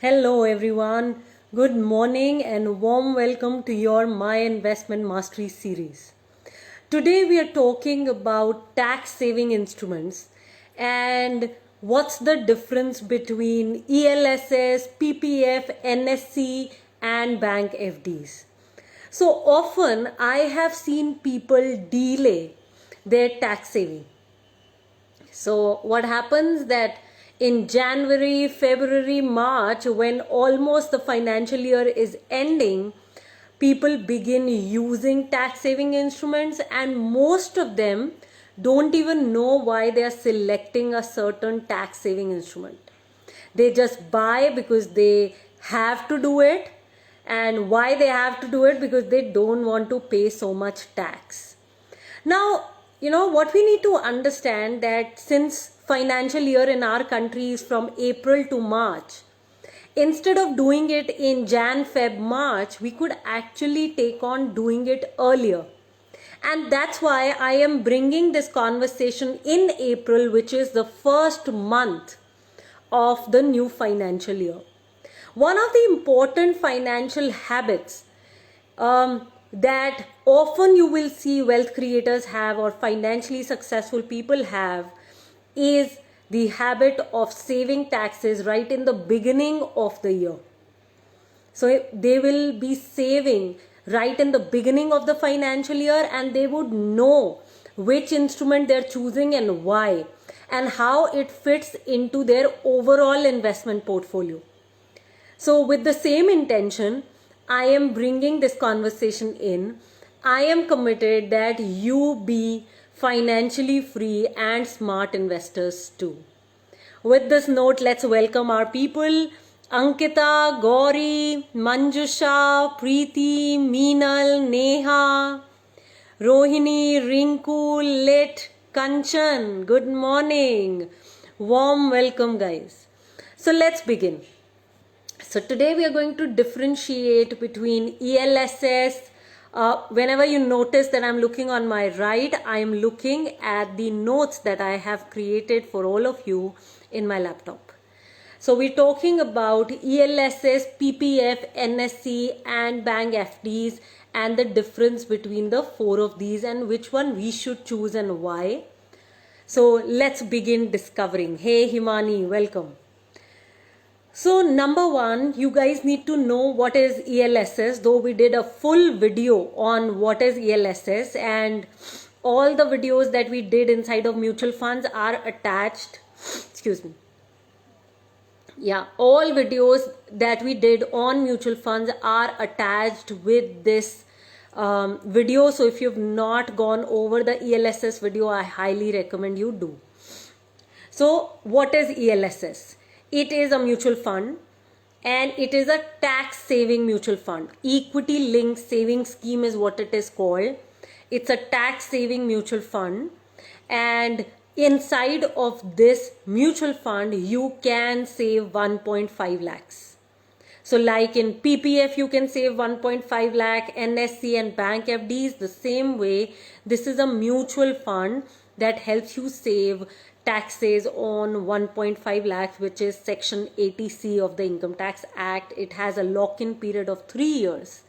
Hello everyone, good morning and warm welcome to your My Investment Mastery series. Today we are talking about tax saving instruments and what's the difference between ELSS, PPF, NSC and bank FDs. So often I have seen people delay their tax saving. So what happens that in January, February, March, when almost the financial year is ending, people begin using tax saving instruments and most of them don't even know why they are selecting a certain tax saving instrument. They just buy because they have to do it, and why they have to do it because they don't want to pay so much tax. Now, what we need to understand that since financial year in our country is from April to March, instead of doing it in Jan, Feb, March, we could actually take on doing it earlier. And that's why I am bringing this conversation in April, which is the first month of the new financial year. One of the important financial habits that often you will see wealth creators have or financially successful people have is the habit of saving taxes right in the beginning of the year. So they will be saving right in the beginning of the financial year and they would know which instrument they're choosing and why and how it fits into their overall investment portfolio. So with the same intention, I am bringing this conversation in. I am committed that you be financially free and smart investors too. With this note, let's welcome our people. Ankita, Gauri, Manjusha, Preeti, Meenal, Neha, Rohini, Rinku, Lit, Kanchan. Good morning. Warm welcome, guys. So let's begin. So today we are going to differentiate between ELSS. Whenever you notice that I'm looking on my right, I'm looking at the notes that I have created for all of you in my laptop. So we're talking about ELSS, PPF, NSC and bank FDs and the difference between the four of these and which one we should choose and why. So let's begin discovering. Hey Himani, welcome. So number one, you guys need to know what is ELSS, though we did a full video on what is ELSS and all the videos that we did inside of mutual funds are attached. Excuse me. Yeah, all videos that we did on mutual funds are attached with this video. So if you've not gone over the ELSS video, I highly recommend you do. So what is ELSS? It is a mutual fund and it is a tax saving mutual fund. Equity linked saving scheme is what it is called. It's a tax saving mutual fund and inside of this mutual fund you can save 1.5 lakhs. So like in PPF you can save 1.5 lakh, NSC and bank FDs the same way. This is a mutual fund that helps you save taxes on 1.5 lakhs, which is section 80C of the Income Tax Act. It has a lock-in period of 3 years.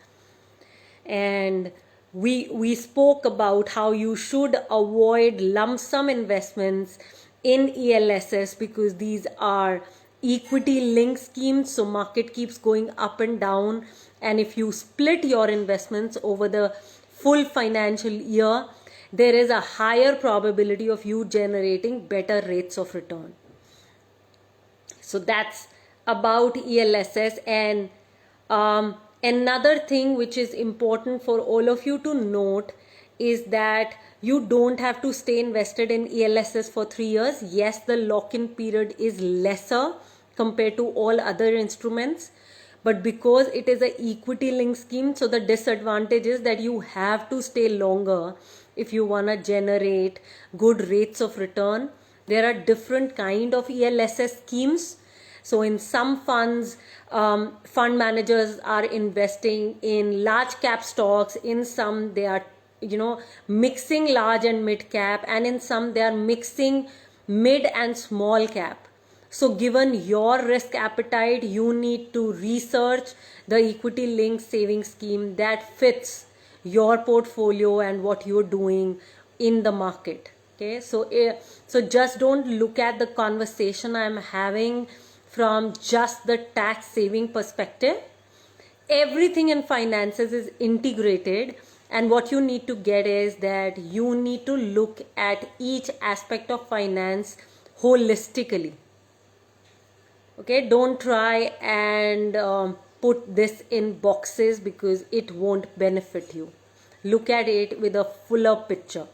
And we spoke about how you should avoid lump sum investments in ELSS because these are equity linked schemes, so market keeps going up and down, and if you split your investments over the full financial year, there is a higher probability of you generating better rates of return. So that's about ELSS. And another thing which is important for all of you to note is that you don't have to stay invested in ELSS for 3 years. Yes, the lock-in period is lesser compared to all other instruments, but because it is an equity linked scheme, so the disadvantage is that you have to stay longer if you want to generate good rates of return. There are different kind of ELSS schemes. So in some funds, fund managers are investing in large cap stocks. In some they are mixing large and mid cap, and in some they are mixing mid and small cap. So given your risk appetite, you need to research the equity linked saving scheme that fits your portfolio and what you're doing in the market. Okay, so just don't look at the conversation I'm having from just the tax saving perspective. Everything in finances is integrated, and what you need to get is that you need to look at each aspect of finance holistically. Okay, don't try and put this in boxes because it won't benefit you. Look at it with a fuller picture.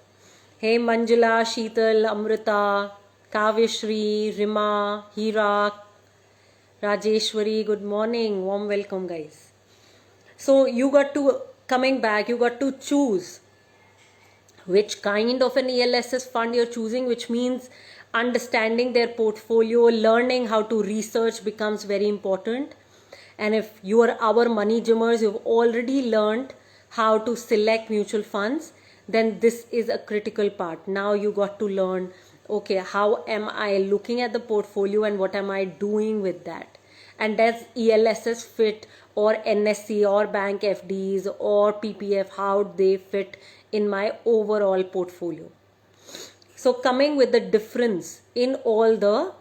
Hey Manjula, Sheetal, Amrita, Kavyashri, Rima, Hira, Rajeshwari, good morning. Warm welcome, guys. So you got to, coming back, you got to choose which kind of an ELSS fund you're choosing, which means understanding their portfolio, learning how to research becomes very important. And if you are our money gymmers, you've already learned how to select mutual funds, then this is a critical part. Now you got to learn, okay, how am I looking at the portfolio and what am I doing with that? And does ELSS fit, or NSC or bank FDs or PPF, how they fit in my overall portfolio? So coming with the difference in all the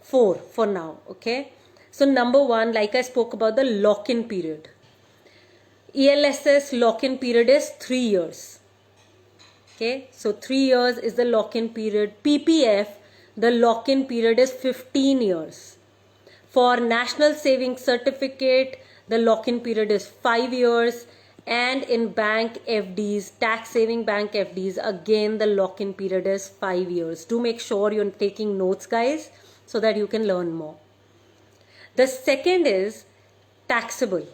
four for now, okay? So number one, like I spoke about the lock-in period. ELSS lock-in period is 3 years. Okay, so 3 years is the lock-in period. PPF, the lock-in period is 15 years. For National Savings Certificate, the lock-in period is 5 years. And in bank FDs, tax saving bank FDs, again the lock-in period is 5 years. Do make sure you're taking notes, guys, so that you can learn more. The second is taxable.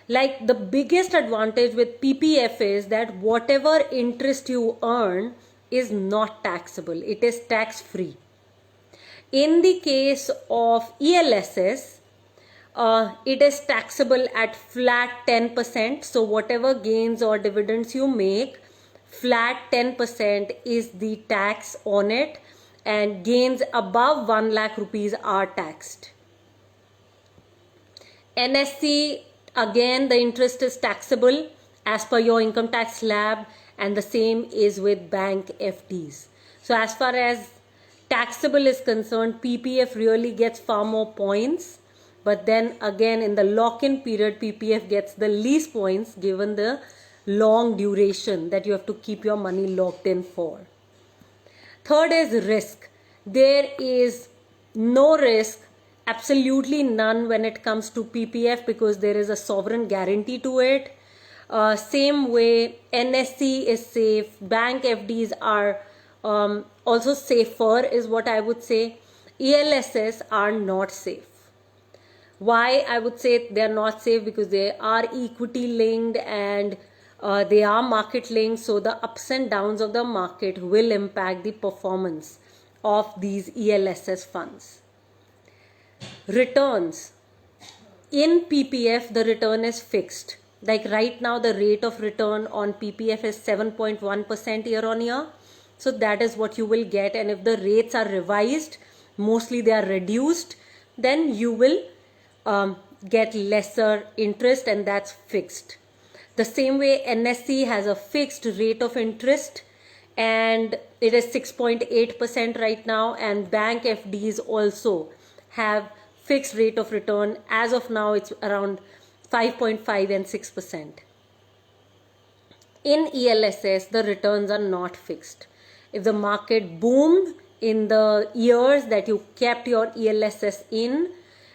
Like, the biggest advantage with PPF is that whatever interest you earn is not taxable. It is tax free. In the case of ELSS, it is taxable at flat 10%. So whatever gains or dividends you make, flat 10% is the tax on it, and gains above 1 lakh rupees are taxed. NSC, again the interest is taxable as per your income tax slab, and the same is with bank FDs. So as far as taxable is concerned, PPF really gets far more points, but then again in the lock-in period, PPF gets the least points given the long duration that you have to keep your money locked in for. Third is risk. There is no risk, absolutely none, when it comes to PPF because there is a sovereign guarantee to it. Same way, NSC is safe. Bank FDs are also safer, is what I would say. ELSS are not safe. Why I would say they are not safe? Because they are equity linked and they are market linked. So the ups and downs of the market will impact the performance of these ELSS funds. Returns. In PPF, the return is fixed. Like right now, the rate of return on PPF is 7.1% year on year. So that is what you will get. And if the rates are revised, mostly they are reduced, then you will get lesser interest, and that's fixed. The same way NSC has a fixed rate of interest and it is 6.8% right now, and bank FDs also have fixed rate of return. As of now, it's around 5.5 and 6%. In ELSS, the returns are not fixed. If the market boomed in the years that you kept your ELSS in,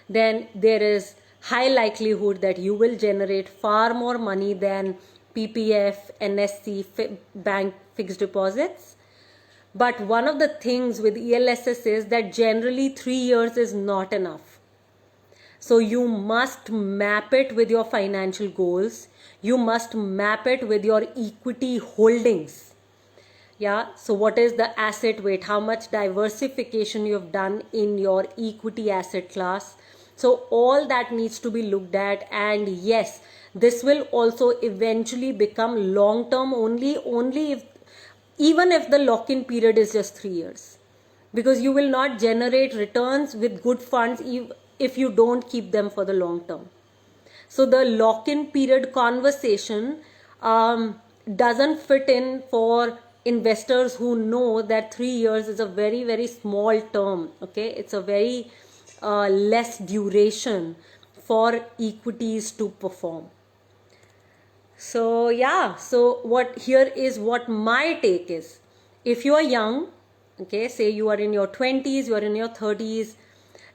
then there is high likelihood that you will generate far more money than PPF, NSC, bank fixed deposits. But one of the things with ELSS is that generally 3 years is not enough. So you must map it with your financial goals. You must map it with your equity holdings. Yeah, so what is the asset weight? How much diversification you have done in your equity asset class? So all that needs to be looked at, and yes, this will also eventually become long term only if, even if the lock-in period is just 3 years. because you will not generate returns with good funds if you don't keep them for the long term. So the lock-in period conversation doesn't fit in for investors who know that 3 years is a very, very small term. Okay, it's a very less duration for equities to perform. So yeah, so what here is what my take is. If you are young, okay, say you are in your 20s, you are in your 30s,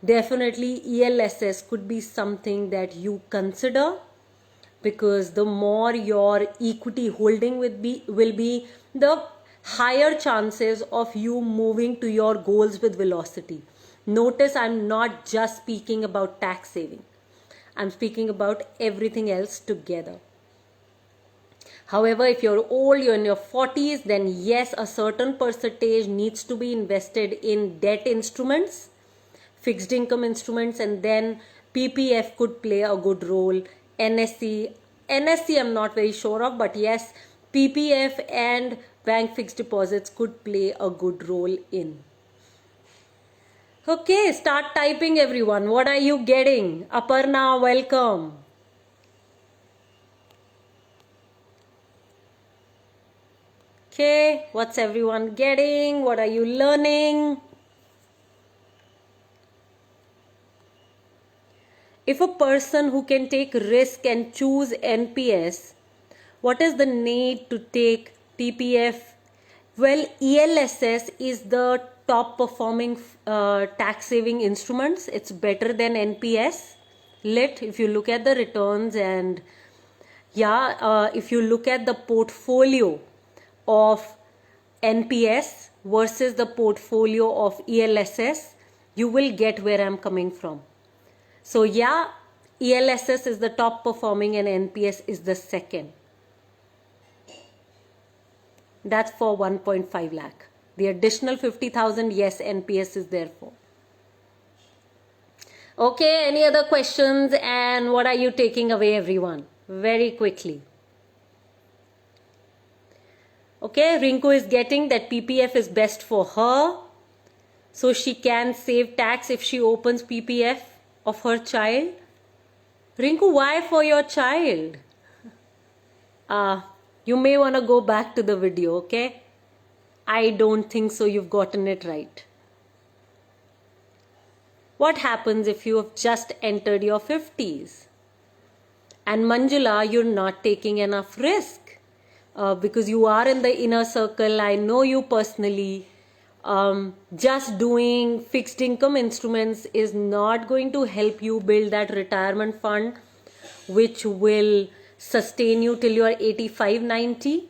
definitely ELSS could be something that you consider, because the more your equity holding will be, the higher chances of you moving to your goals with velocity. Notice I'm not just speaking about tax saving. I'm speaking about everything else together. However, if you're old, you're in your 40s, then yes, a certain percentage needs to be invested in debt instruments, fixed income instruments, and then PPF could play a good role. NSC I'm not very sure of, but yes, PPF and bank fixed deposits could play a good role in. Okay, start typing everyone. What are you getting? Aparna, welcome. Okay, what's everyone getting? What are you learning? If a person who can take risk and choose NPS, what is the need to take PPF? Well, ELSS is the top performing tax saving instruments. It's better than NPS lit if you look at the returns, and if you look at the portfolio of NPS versus the portfolio of ELSS, you will get where I'm coming from. So yeah, ELSS is the top performing and NPS is the second. That's for 1.5 lakh. The additional 50,000, yes, NPS is there for. Okay, any other questions, and what are you taking away, everyone? Very quickly. Okay, Rinku is getting that PPF is best for her, so she can save tax if she opens PPF of her child. Rinku, why for your child? You may want to go back to the video, okay? I don't think so you've gotten it right. What happens if you have just entered your 50s? And Manjula, you're not taking enough risk. Because you are in the inner circle, I know you personally. Just doing fixed income instruments is not going to help you build that retirement fund which will sustain you till you're 85, 90.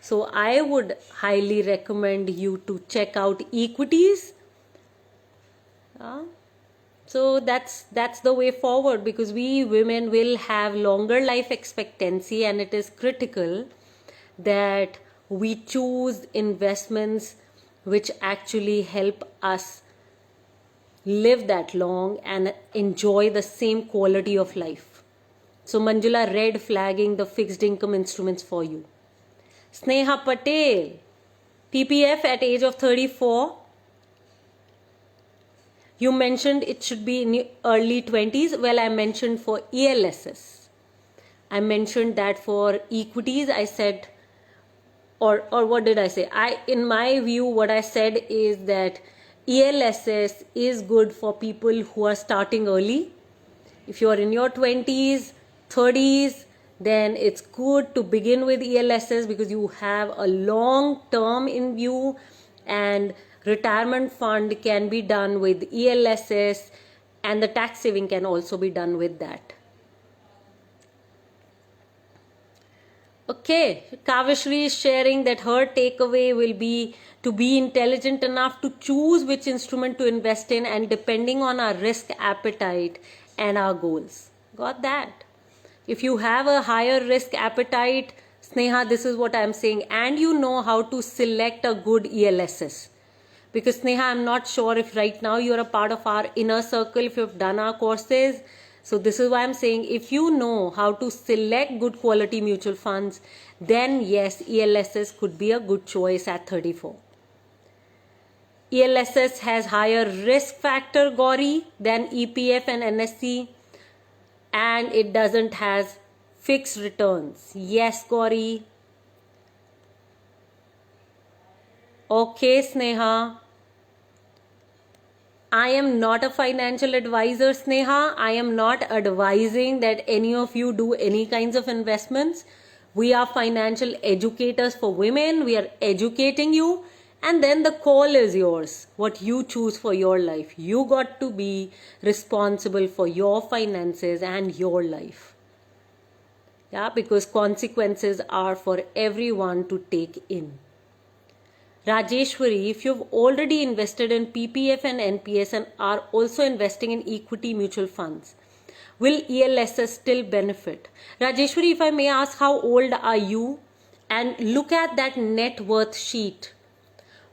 So I would highly recommend you to check out equities. So that's the way forward, because we women will have longer life expectancy, and it is critical that we choose investments which actually help us live that long and enjoy the same quality of life. So Manjula, red flagging the fixed income instruments for you. Sneha Patel, PPF at age of 34. You mentioned it should be in early 20s. Well, I mentioned for ELSS. I mentioned that for equities, I said, or what did I say? In my view, what I said is that ELSS is good for people who are starting early. If you are in your 20s, 30s, then it's good to begin with ELSS, because you have a long term in view, and retirement fund can be done with ELSS, and the tax saving can also be done with that. Okay, Kavishri is sharing that her takeaway will be to be intelligent enough to choose which instrument to invest in, and depending on our risk appetite and our goals. Got that? If you have a higher risk appetite, Sneha, this is what I'm saying, and you know how to select a good ELSS. Because Sneha, I'm not sure if right now you're a part of our inner circle, if you've done our courses. So this is why I'm saying, if you know how to select good quality mutual funds, then yes, ELSS could be a good choice at 34. ELSS has higher risk factor, Gauri, than EPF and NSE, and it doesn't has fixed returns. Yes, Gauri. Okay, Sneha. I am not a financial advisor, Sneha. I am not advising that any of you do any kinds of investments. We are financial educators for women. We are educating you, and then the call is yours. What you choose for your life. You got to be responsible for your finances and your life. Yeah, because consequences are for everyone to take in. Rajeshwari, if you've already invested in PPF and NPS and are also investing in equity mutual funds, will ELSS still benefit? Rajeshwari, if I may ask, how old are you? And look at that net worth sheet.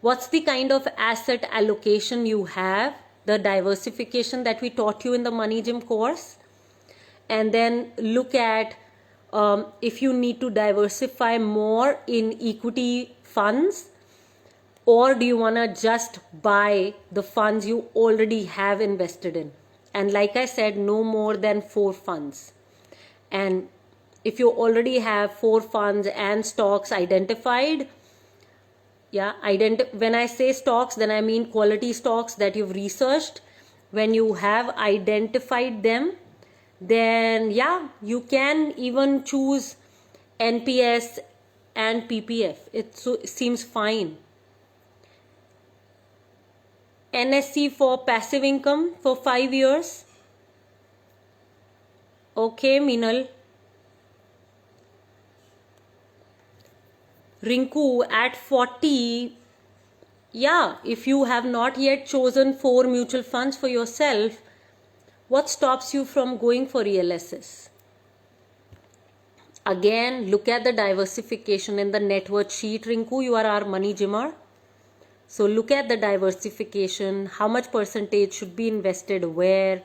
What's the kind of asset allocation you have? The diversification that we taught you in the Money Gym course. And then look at if you need to diversify more in equity funds, or do you want to just buy the funds you already have invested in? And like I said, no more than 4 funds. And if you already have 4 funds and stocks identified, when I say stocks, then I mean quality stocks that you've researched. When you have identified them, then you can even choose NPS and PPF. It seems fine. NSE for passive income for 5 years. Okay, Minal. Rinku, at 40, if you have not yet chosen 4 mutual funds for yourself, what stops you from going for ELSS? Again, look at the diversification in the net worth sheet. Rinku, you are our money gymmer. So look at the diversification, how much percentage should be invested where,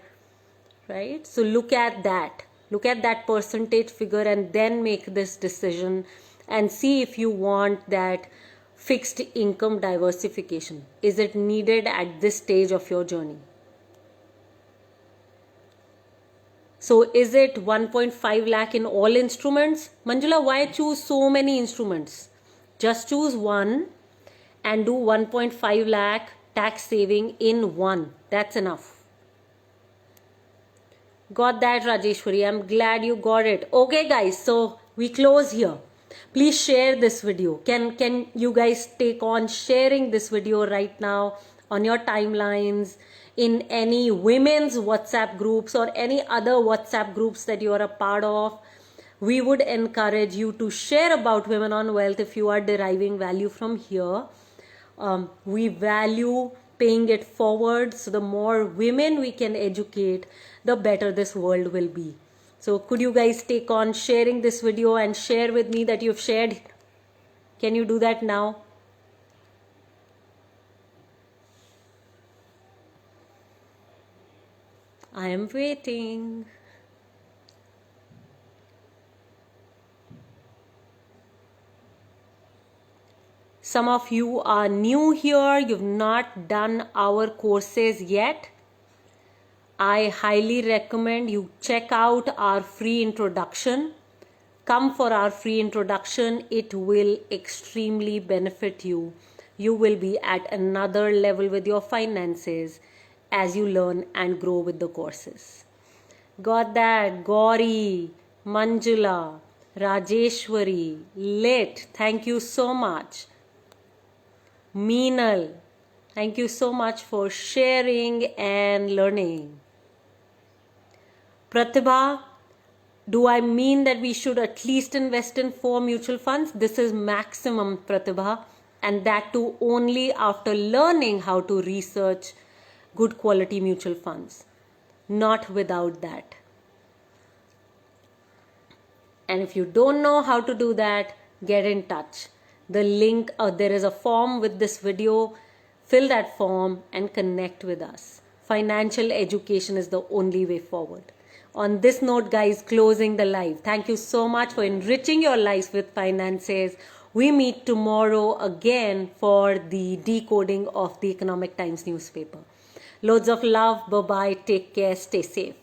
right? So look at that percentage figure and then make this decision and see if you want that fixed income diversification. Is it needed at this stage of your journey? So is it 1.5 lakh in all instruments? Manjula, why choose so many instruments? Just choose one and do 1.5 lakh tax saving in one. That's enough. Got that, Rajeshwari? I'm glad you got it. Okay, guys, so we close here. Please share this video. Can you guys take on sharing this video right now on your timelines, in any women's WhatsApp groups or any other WhatsApp groups that you are a part of? We would encourage you to share about Women on Wealth if you are deriving value from here. We value paying it forward, so the more women we can educate, the better this world will be. So could you guys take on sharing this video and share with me that you've shared? Can you do that now? I am waiting. Some of you are new here, you've not done our courses yet. I highly recommend you check out our free introduction. Come for our free introduction. It will extremely benefit you. You will be at another level with your finances as you learn and grow with the courses. Got that? Gauri, Manjula, Rajeshwari, Lit, thank you so much. Meenal, thank you so much for sharing and learning. Pratibha, do I mean that we should at least invest in 4 mutual funds? This is maximum, Pratibha, and that too only after learning how to research good quality mutual funds. Not without that. And if you don't know how to do that, get in touch. The link, there is a form with this video. Fill that form and connect with us. Financial education is the only way forward. On this note, guys, closing the live. Thank you so much for enriching your lives with finances. We meet tomorrow again for the decoding of the Economic Times newspaper. Loads of love. Bye bye. Take care. Stay safe.